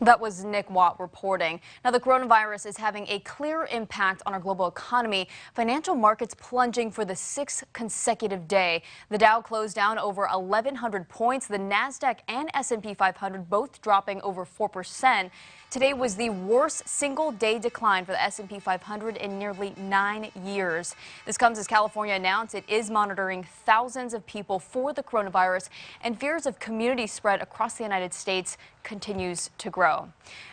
That was Nick Watt reporting. Now, the coronavirus is having a clear impact on our global economy. Financial markets plunging for the sixth consecutive day. The Dow closed down over 1,100 points. The Nasdaq and S&P 500 both dropping over 4%. Today was the worst single-day decline for the S&P 500 in nearly 9 years. This comes as California announced it is monitoring thousands of people for the coronavirus, and fears of community spread across the United States continues to grow.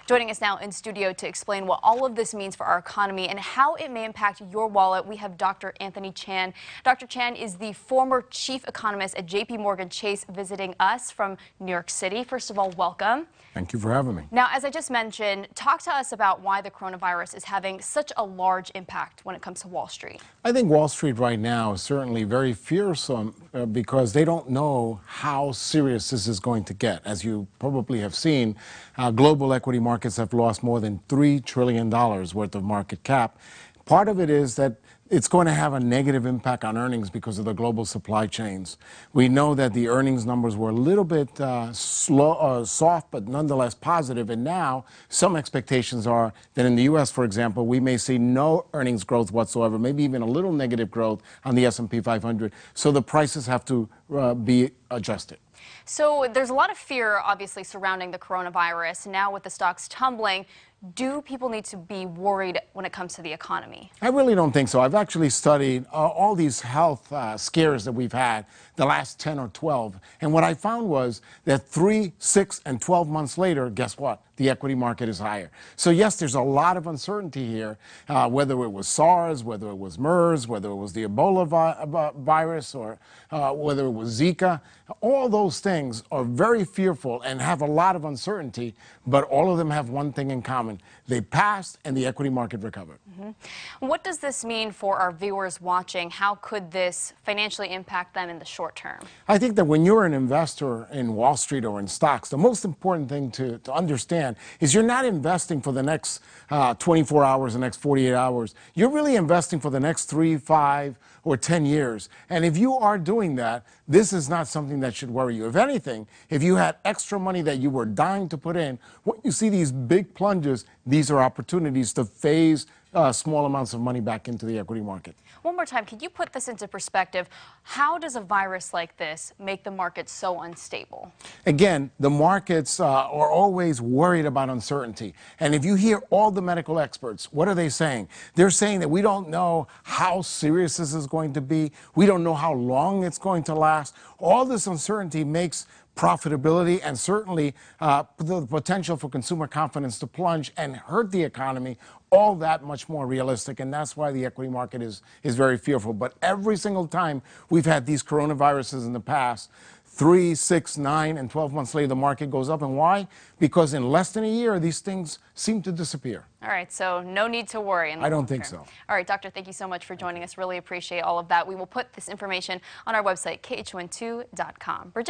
Joining us now in studio to explain what all of this means for our economy and how it may impact your wallet, we have Dr. Anthony Chan. Dr. Chan is the former chief economist at JP Morgan Chase, visiting us from New York City. First of all, welcome. Thank you for having me. Now, as I just mentioned, talk to us about why the coronavirus is having such a large impact when it comes to Wall Street. I think Wall Street right now is certainly very fearsome because they don't know how serious this is going to get. As you probably have seen, global equity markets have lost more than $3 trillion worth of market cap. Part of it is that it's going to have a negative impact on earnings because of the global supply chains. We know that the earnings numbers were a little bit soft, but nonetheless positive. And now some expectations are that in the U.S., for example, we may see no earnings growth whatsoever, maybe even a little negative growth on the S&P 500. So the prices have to be adjusted. So there's a lot of fear, obviously, surrounding the coronavirus. Now with the stocks tumbling, do people need to be worried when it comes to the economy? I really don't think so. I've actually studied all these health scares that we've had the last 10 or 12. And what I found was that 3, 6, and 12 months later, guess what? The equity market is higher. So yes, there's a lot of uncertainty here, whether it was SARS, whether it was MERS, whether it was the Ebola virus, or whether it was Zika. All those things are very fearful and have a lot of uncertainty, but all of them have one thing in common. They passed and the equity market recovered. What does this mean for our viewers watching? How could this financially impact them in the short term? I think that when you're an investor in Wall Street or in stocks, the most important thing to understand is you're not investing for the next 24 hours, the next 48 hours. You're really investing for the next 3, 5, or 10 years. And if you are doing that, this is not something that should worry you. If anything, if you had extra money that you were dying to put in, when you see these big plunges, these are opportunities to phase small amounts of money back into the equity market. One more time, could you put this into perspective? How does a virus like this make the market so unstable? Again, the markets are always worried about uncertainty. And if you hear all the medical experts, what are they saying? They're saying that we don't know how serious this is going to be. We don't know how long it's going to last. All this uncertainty makes profitability and certainly the potential for consumer confidence to plunge and hurt the economy all that much more realistic, and that's why the equity market is very fearful. But every single time we've had these coronaviruses in the past, 3, 6, 9, and 12 months later, the market goes up. And why? Because in less than a year, these things seem to disappear. All right, so no need to worry. I don't think so. All right, Doctor, thank you so much for joining us. Really appreciate all of that. We will put this information on our website, KHON2.com.